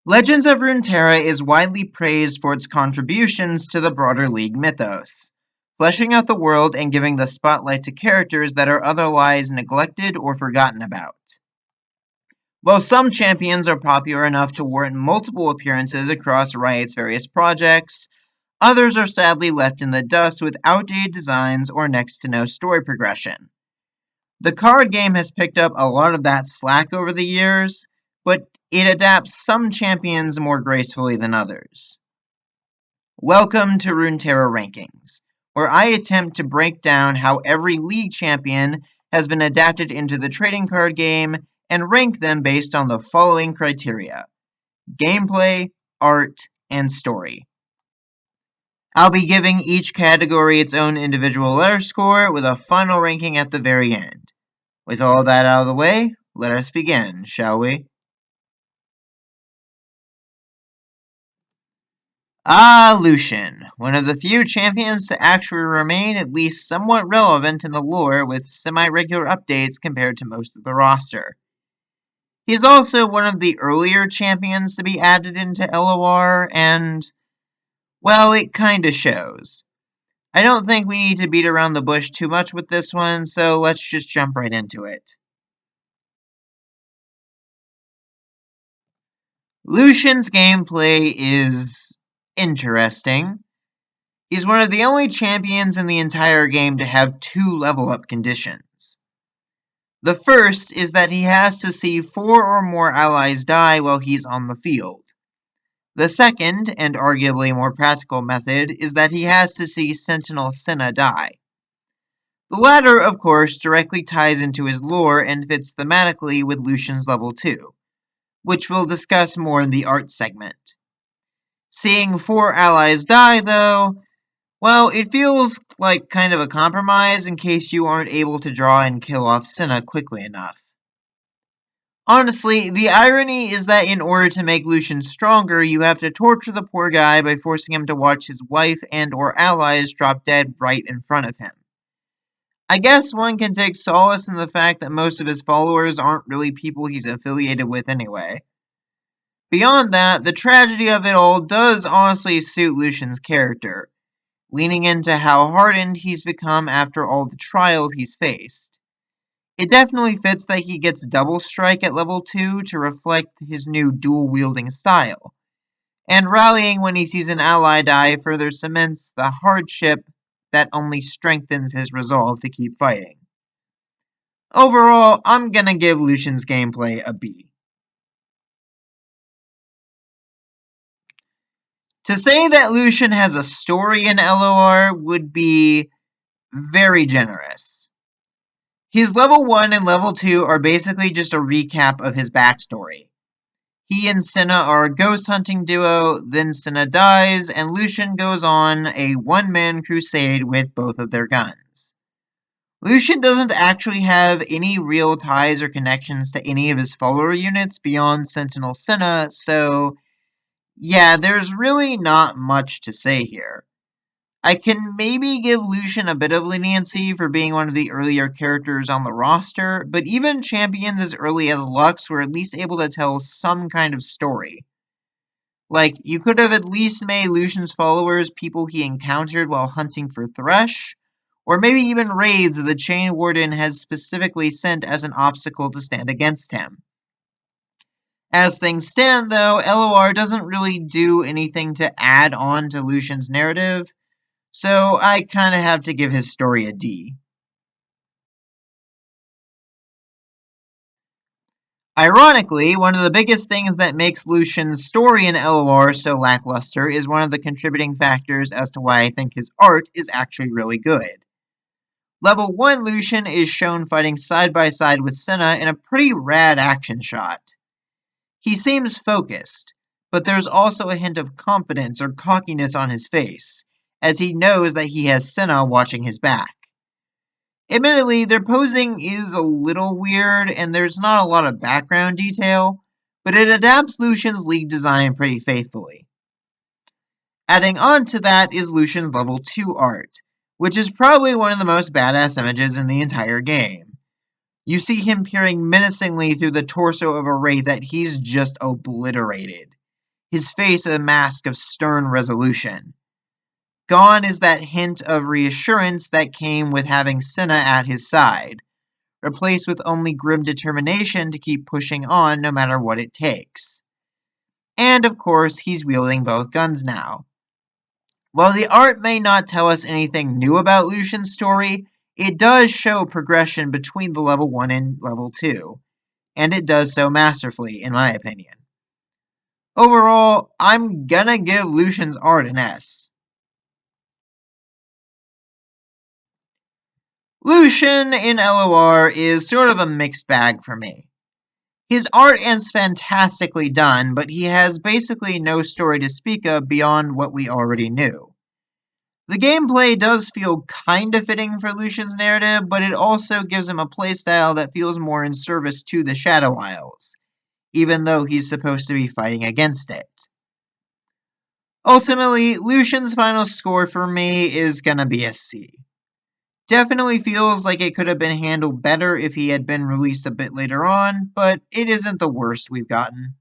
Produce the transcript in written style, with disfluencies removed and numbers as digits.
Legends of Runeterra is widely praised for its contributions to the broader League mythos, fleshing out the world and giving the spotlight to characters that are otherwise neglected or forgotten about. While some champions are popular enough to warrant multiple appearances across Riot's various projects, others are sadly left in the dust with outdated designs or next to no story progression. The card game has picked up a lot of that slack over the years, but it adapts some champions more gracefully than others. Welcome to Runeterra Rankings, where I attempt to break down how every League champion has been adapted into the trading card game and rank them based on the following criteria: gameplay, art, and story. I'll be giving each category its own individual letter score with a final ranking at the very end. With all that out of the way, let us begin, shall we? Lucian, one of the few champions to actually remain at least somewhat relevant in the lore with semi-regular updates compared to most of the roster. He's also one of the earlier champions to be added into LOR, and, well, it kinda shows. I don't think we need to beat around the bush too much with this one, so let's just jump right into it. Lucian's gameplay is interesting. He's one of the only champions in the entire game to have two level up conditions. The first is that he has to see 4 or more allies die while he's on the field. The second, and arguably more practical method, is that he has to see Sentinel Senna die. The latter, of course, directly ties into his lore and fits thematically with Lucian's level 2, which we'll discuss more in the art segment. Seeing 4 allies die, though, well, it feels like kind of a compromise in case you aren't able to draw and kill off Senna quickly enough. Honestly, the irony is that in order to make Lucian stronger, you have to torture the poor guy by forcing him to watch his wife and or allies drop dead right in front of him. I guess one can take solace in the fact that most of his followers aren't really people he's affiliated with anyway. Beyond that, the tragedy of it all does honestly suit Lucian's character, leaning into how hardened he's become after all the trials he's faced. It definitely fits that he gets double strike at level 2 to reflect his new dual-wielding style, and rallying when he sees an ally die further cements the hardship that only strengthens his resolve to keep fighting. Overall, I'm gonna give Lucian's gameplay a B. To say that Lucian has a story in LOR would be very generous. His level 1 and level 2 are basically just a recap of his backstory. He and Senna are a ghost hunting duo, then Senna dies, and Lucian goes on a one-man crusade with both of their guns. Lucian doesn't actually have any real ties or connections to any of his follower units beyond Sentinel Senna, so yeah, there's really not much to say here. I can maybe give Lucian a bit of leniency for being one of the earlier characters on the roster, but even champions as early as Lux were at least able to tell some kind of story. Like, you could have at least made Lucian's followers people he encountered while hunting for Thresh, or maybe even raids that the Chain Warden has specifically sent as an obstacle to stand against him. As things stand, though, LOR doesn't really do anything to add on to Lucian's narrative, so I kinda have to give his story a D. Ironically, one of the biggest things that makes Lucian's story in LOR so lackluster is one of the contributing factors as to why I think his art is actually really good. Level 1 Lucian is shown fighting side by side with Senna in a pretty rad action shot. He seems focused, but there's also a hint of confidence or cockiness on his face, as he knows that he has Senna watching his back. Admittedly, their posing is a little weird and there's not a lot of background detail, but it adapts Lucian's league design pretty faithfully. Adding on to that is Lucian's level 2 art, which is probably one of the most badass images in the entire game. You see him peering menacingly through the torso of a wraith that he's just obliterated. his face a mask of stern resolution. Gone is that hint of reassurance that came with having Cinna at his side, replaced with only grim determination to keep pushing on no matter what it takes. And of course, he's wielding both guns now. While the art may not tell us anything new about Lucian's story, it does show progression between the level 1 and level 2, and it does so masterfully, in my opinion. Overall, I'm gonna give Lucian's art an S. Lucian in LOR is sort of a mixed bag for me. His art is fantastically done, but he has basically no story to speak of beyond what we already knew. The gameplay does feel kinda fitting for Lucian's narrative, but it also gives him a playstyle that feels more in service to the Shadow Isles, even though he's supposed to be fighting against it. Ultimately, Lucian's final score for me is gonna be a C. Definitely feels like it could have been handled better if he had been released a bit later on, but it isn't the worst we've gotten.